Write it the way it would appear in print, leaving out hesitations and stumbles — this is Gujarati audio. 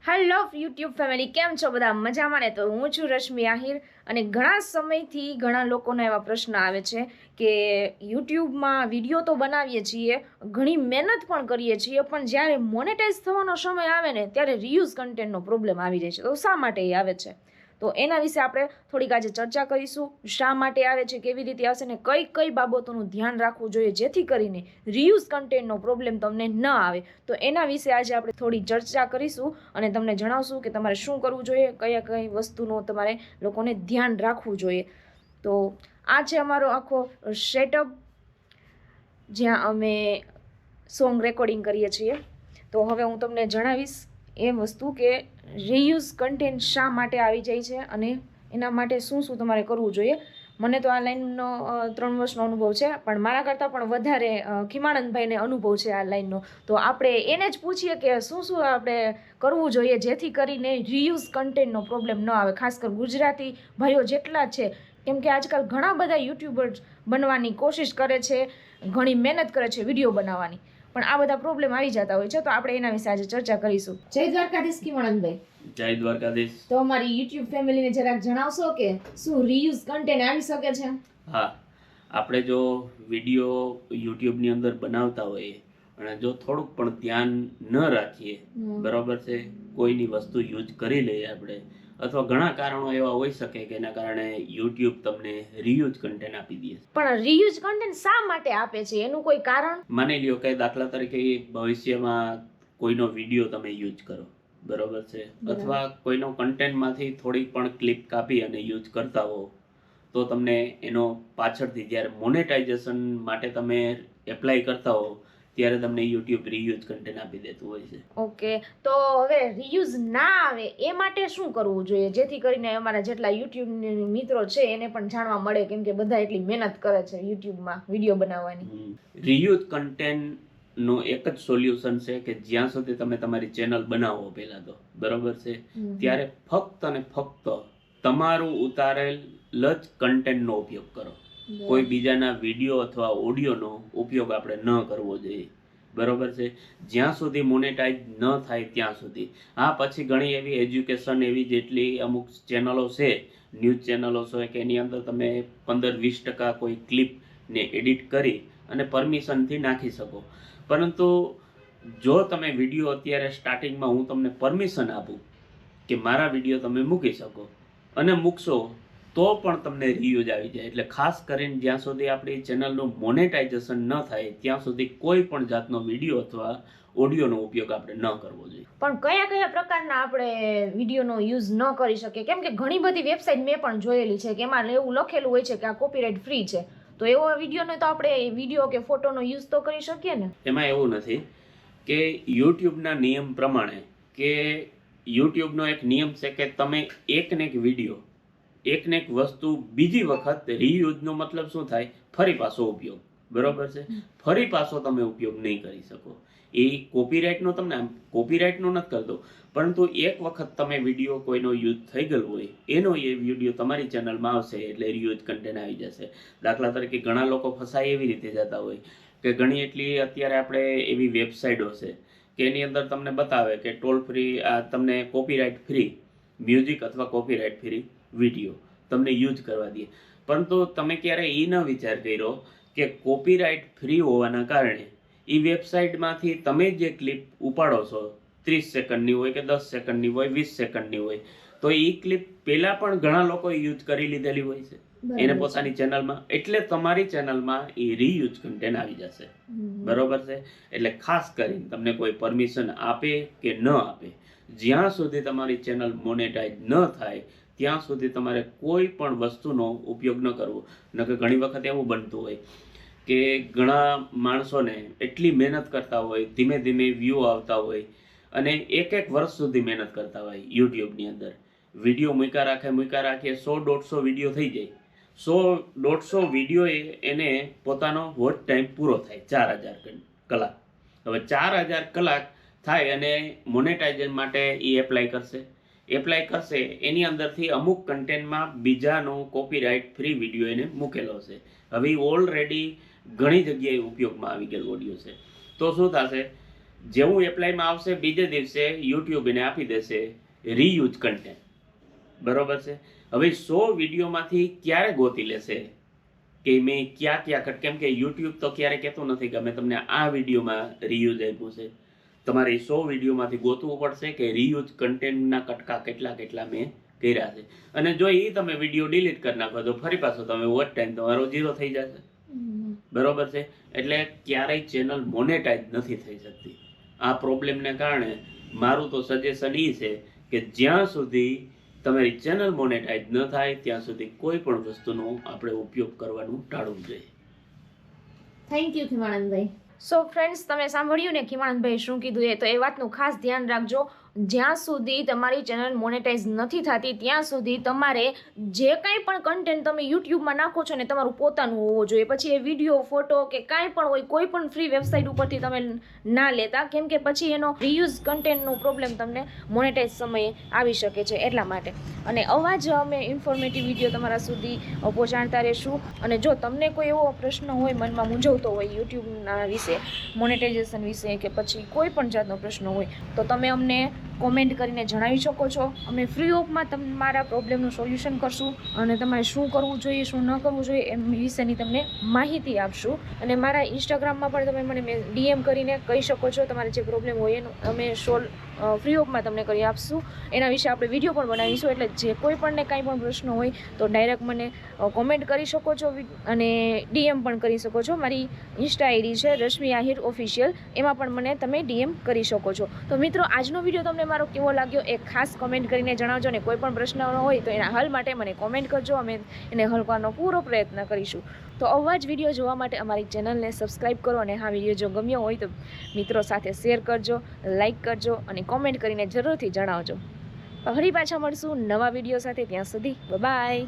હેલો યુટ્યુબ ફેમિલી, કેમ છો બધા? મજામાં ને? તો હું છું રશ્મિ આહિર અને ઘણા સમયથી ઘણા લોકોના એવા પ્રશ્ન આવે છે કે યુટ્યુબમાં વિડીયો તો બનાવીએ છીએ, ઘણી મહેનત પણ કરીએ છીએ, પણ જ્યારે મોનેટાઈઝ થવાનો સમય આવે ને ત્યારે રીયુઝ કન્ટેન્ટનો પ્રોબ્લેમ આવી જાય છે. તો શા માટે એ આવે છે? તો એના વિશે આપણે થોડીક આજે ચર્ચા કરીશું. શા માટે આવે છે, કેવી રીતે આવશે ને કઈ કઈ બાબતોનું ધ્યાન રાખવું જોઈએ જેથી કરીને રીયુઝ કન્ટેન્ટનો પ્રોબ્લેમ તમને ન આવે. તો એના વિશે આજે આપણે થોડી ચર્ચા કરીશું અને તમને જણાવશું કે તમારે શું કરવું જોઈએ, કયા કઈ વસ્તુનો તમારે લોકોને ધ્યાન રાખવું જોઈએ. તો આ છે અમારો આખો સેટઅપ જ્યાં અમે સોંગ રેકોર્ડિંગ કરીએ છીએ. તો હવે હું તમને જણાવીશ એ વસ્તુ કે રીયુઝ કન્ટેન્ટ શા માટે આવી જાય છે અને એના માટે શું શું તમારે કરવું જોઈએ. મને તો આ લાઈનનો 3 વર્ષનો અનુભવ છે, પણ મારા કરતાં પણ વધારે ખીમાનંદભાઈને અનુભવ છે આ લાઈનનો. તો આપણે એને જ પૂછીએ કે શું શું આપણે કરવું જોઈએ જેથી કરીને રીયુઝ કન્ટેન્ટનો પ્રોબ્લેમ ન આવે, ખાસ કરી ગુજરાતી ભાઈઓ જેટલા છે. કેમ કે આજકાલ ઘણા બધા યુટ્યુબર્સ બનવાની કોશિશ કરે છે, ઘણી મહેનત કરે છે વિડીયો બનાવવાની, પણ આ બધા પ્રોબ્લેમ આવી જતા હોય છે. તો આપણે એના વિશે આજે ચર્ચા કરીશું. જય દ્વારકાધીશ ખીમાનંદભાઈ. જય દ્વારકાધીશ. તો અમારી યુટ્યુબ ફેમિલીને જરાક જણાવશો કે શું રીયુઝ કન્ટેન્ટ આવી શકે છે? હા, આપણે જો વિડીયો યુટ્યુબની અંદર બનાવતા હોઈએ અને જો થોડુંક પણ ધ્યાન ન રાખીએ, બરાબર છે, કોઈની વસ્તુ યુઝ કરી લઈએ આપણે, અથવા ઘણા કારણો એવા હોઈ શકે કે એના કારણે યુટ્યુબ તમને રીયુઝ કન્ટેન્ટ આપી દે. પણ રીયુઝ કન્ટેન્ટ શા માટે આપે છે, એનું કોઈ કારણ? માની લ્યો કે દાખલા તરીકે ભવિષ્યમાં કોઈનો વિડીયો તમે યુઝ કરો, બરોબર છે, અથવા કોઈનો કન્ટેન્ટમાંથી થોડી પણ ક્લિપ કાપી અને યુઝ કરતા હો, તો તમને એનો પાછળથી જ્યારે મોનેટાઇઝેશન માટે તમે એપ્લાય કરતા હો ત્યારે તમને યુટ્યુબ રીયુઝ કન્ટેન્ટ આપી દેતું હોય છે. ઓકે, તો હવે રીયુઝ ના આવે એ માટે શું કરવું જોઈએ જેથી કરીને અમારા જેટલા યુટ્યુબ મિત્રો છે એને પણ જાણવા મળે, કેમ કે બધા એટલી મહેનત કરે છે યુટ્યુબમાં વિડીયો બનાવવાની. રીયુઝ કન્ટેન્ટ નું એક જ સોલ્યુશન છે કે જ્યાં સુધી તમે તમારી ચેનલ બનાવો પહેલા તો, બરોબર છે, ત્યારે ફક્ત અને ફક્ત તમારું ઉતારેલ જ કન્ટેન્ટનો ઉપયોગ કરો. કોઈ બીજાના વિડીયો અથવા ઓડિયોનો ઉપયોગ આપણે ન કરવો જોઈએ, બરોબર છે, જ્યાં સુધી મોનેટાઇઝ ન થાય ત્યાં સુધી. હા, પછી ઘણી એવી એજ્યુકેશન એવી જેટલી અમુક ચેનલો છે, ન્યૂઝ ચેનલો છે કે એની અંદર તમે 15-20% કોઈ ક્લિપને એડિટ કરી અને પરમિશનથી નાખી શકો. પરંતુ જો તમે વિડીયો અત્યારે સ્ટાર્ટિંગમાં હું તમને પરમિશન આપું કે મારા વિડીયો તમે મૂકી શકો અને મૂકશો તો પણ તમને રીયુઝ આવી જાય. એટલે ખાસ કરીને જ્યાં સુધી આપણી ચેનલનું મોનેટાઇઝેશન ન થાય ત્યાં સુધી કોઈ પણ જાતનો વિડીયો અથવા ઓડિયોનો ઉપયોગ આપણે ન કરવો જોઈએ. પણ કયા કયા પ્રકારના આપણે વિડીયોનો યુઝ ન કરી શકીએ? કેમ કે ઘણી બધી વેબસાઇટ મેં પણ જોયેલી છે કે એમાં એવું લખેલું હોય છે કે આ કોપીરાઇટ ફ્રી છે, તો એવો વિડીયોનો તો આપણે વિડીયો કે ફોટોનો યુઝ તો કરી શકીએ ને? એમાં એવું નથી કે યુટ્યુબના નિયમ પ્રમાણે, કે યુટ્યુબનો એક નિયમ છે કે તમે એકને એક વિડીયો, એકને એક વસ્તુ બીજી વખત રીયુઝનો મતલબ શું થાય? ફરી પાછો ઉપયોગ, બરોબર છે, ફરી પાછો તમે ઉપયોગ નહીં કરી શકો. એ કોપીરાઇટનો તમને કોપીરાઇટનો નથી કરતો, પરંતુ એક વખત તમે વિડીયો કોઈનો યુઝ થઈ ગયેલો હોય એનો એ વિડીયો તમારી ચેનલમાં આવશે એટલે રીયુઝ કન્ટેન્ટ આવી જશે. દાખલા તરીકે ઘણા લોકો ફસાય એવી રીતે જતા હોય કે ઘણી એટલી અત્યારે આપણે એવી વેબસાઇટો છે કે એની અંદર તમને બતાવે કે ટોલ ફ્રી, આ તમને કોપીરાઇટ ફ્રી મ્યુઝિક અથવા કોપીરાઇટ ફ્રી વિડીયો તમને યુઝ કરવા દે, પરંતુ તમે ક્યારે એ ન વિચાર કર્યો કે કોપીરાઇટ ફ્રી હોવાના કારણે એ વેબસાઇટમાંથી તમે જે ક્લિપ ઉપાડો છો, 30 સેકન્ડની હોય કે 10 સેકન્ડની હોય, 20 સેકન્ડની હોય, તો એ ક્લિપ પહેલાં પણ ઘણા લોકોએ યુઝ કરી લીધેલી હોય છે એને પોતાની ચેનલમાં, એટલે તમારી ચેનલમાં એ રીયુઝ કન્ટેન્ટ આવી જશે, બરોબર છે. એટલે ખાસ કરીને તમને કોઈ પરમિશન આપે કે ન આપે, જ્યાં સુધી તમારી ચેનલ મોનેટાઇઝ ન થાય ત્યાં સુધી તમારે કોઈ પણ વસ્તુનો ઉપયોગ ન કરવો. નકર ઘણી વખત એવું બનતું હોય કે ઘણા માણસોને એટલી મહેનત કરતા હોય, ધીમે ધીમે વ્યૂ આવતા હોય અને એક વર્ષ સુધી મહેનત કરતા હોય યુટ્યુબની અંદર, વિડીયો મૂક્યા રાખે 100-150 વિડીયો થઈ જાય, 100-150 વિડીયો એને પોતાનો વોચ ટાઈમ પૂરો થાય 4000 કલાક. હવે 4000 કલાક થાય અને મોનેટાઇઝેશન માટે એ એપ્લાય કરશે એની અંદરથી અમુક કન્ટેન્ટમાં બીજાનો કોપીરાઇટ ફ્રી વિડીયો એને મૂકેલો છે. હવે ઓલરેડી ઘણી જગ્યાએ ઉપયોગમાં આવી ગયેલો ઓડિયો છે. તો શું થશે? જેવું એપ્લાયમાં આવશે બીજે દિવસે યુટ્યુબ એને આપી દેશે રીયુઝ કન્ટેન્ટ. બરોબર છે. હવે 100 વિડીયોમાંથી ક્યારે ગોતી લેશે કે મેં ક્યાં કેમ કે યુટ્યુબ તો ક્યારે કહેતું નથી કે અમે તમને આ વિડીયોમાં રીયુઝ આપ્યું છે. તમારે 100 વિડીયોમાંથી ગોતવું પડશે કે રીયુઝ કન્ટેન્ટના કટકા કેટલા મેં કર્યા છે. અને જો એ તમે વિડીયો ડિલીટ કરી નાખો તો ફરી પાછો તમે વોચ ટાઈમ તમારો 0 થઈ જશે. બરોબર છે. એટલે ક્યારેય ચેનલ મોનેટાઈઝ નથી થઈ શકતી. આ પ્રોબ્લેમને કારણે મારું તો સજેશન એ છે કે જ્યાં સુધી તમારી ચેનલ મોનેટાઈઝ ન થાય ત્યાં સુધી કોઈ પણ વસ્તુનો આપણે ઉપયોગ કરવાનું ટાળવું જોઈએ. Thank you Khimanandbhai. So friends, તમે સાંભળ્યું ને ખીમાનંદભાઈ શું કીધું એ, તો એ વાતનું ખાસ ધ્યાન રાખજો. જ્યાં સુધી તમારી ચેનલ મોનેટાઈઝ નથી થતી ત્યાં સુધી તમારે જે કાંઈ પણ કન્ટેન્ટ તમે યુટ્યુબમાં નાખો છો ને તમારું પોતાનું હોવું જોઈએ. પછી એ વિડીયો, ફોટો કે કાંઈ પણ હોય, કોઈ પણ ફ્રી વેબસાઇટ ઉપરથી તમે ના લેતા, કેમ કે પછી એનો રીયુઝ કન્ટેન્ટનો પ્રોબ્લેમ તમને મોનેટાઈઝ સમયે આવી શકે છે. એટલા માટે અને અવાજ અમે ઇન્ફોર્મેટિવ વિડીયો તમારા સુધી પહોંચાડતા રહીશું. અને જો તમને કોઈ એવો પ્રશ્ન હોય, મનમાં મૂંઝવતો હોય યુટ્યુબના વિશે, મોનેટાઇઝેશન વિશે, કે પછી કોઈ પણ જાતનો પ્રશ્ન હોય, તો તમે અમને કોમેન્ટ કરીને જણાવી શકો છો. અમે ફ્રી ઓફમાં તમારા પ્રોબ્લેમનું સોલ્યુશન કરશું અને તમારે શું કરવું જોઈએ, શું ન કરવું જોઈએ એમ વિશેની તમને માહિતી આપશું. અને મારા ઇન્સ્ટાગ્રામમાં પણ તમે મને DM કરીને કહી શકો છો. તમારે જે પ્રોબ્લેમ હોય એનું અમે સોલ્વ ફ્રી ઓફમાં તમને કરી આપશું. એના વિશે આપણે વિડીયો પણ બનાવીશું. એટલે જે કોઈ પણને કાંઈ પણ પ્રશ્ન હોય તો ડાયરેક્ટ મને કોમેન્ટ કરી શકો છો અને DM પણ કરી શકો છો. મારી ઇન્સ્ટા ID છે રશ્મિ આહિર ઓફિશિયલ, એમાં પણ મને તમે DM કરી શકો છો. તો મિત્રો, આજનો વિડીયો તમને મારો કેવો લાગ્યો એ ખાસ કમેન્ટ કરીને જણાવજો. ને કોઈ પણ પ્રશ્ન હોય તો એના હલ માટે મને કોમેન્ટ કરજો. અમે એને હલ કરવાનો પૂરો પ્રયત્ન કરીશું. તો આવા જ વિડીયો જોવા માટે અમારી ચેનલને સબસ્ક્રાઈબ કરો. અને હા, વિડીયો જો ગમ્યો હોય તો મિત્રો સાથે શેર કરજો, લાઈક કરજો અને કોમેન્ટ કરીને જરૂરથી જણાવજો. ફરી પાછા મળશું નવા વિડીયો સાથે. ત્યાં સુધી બાય.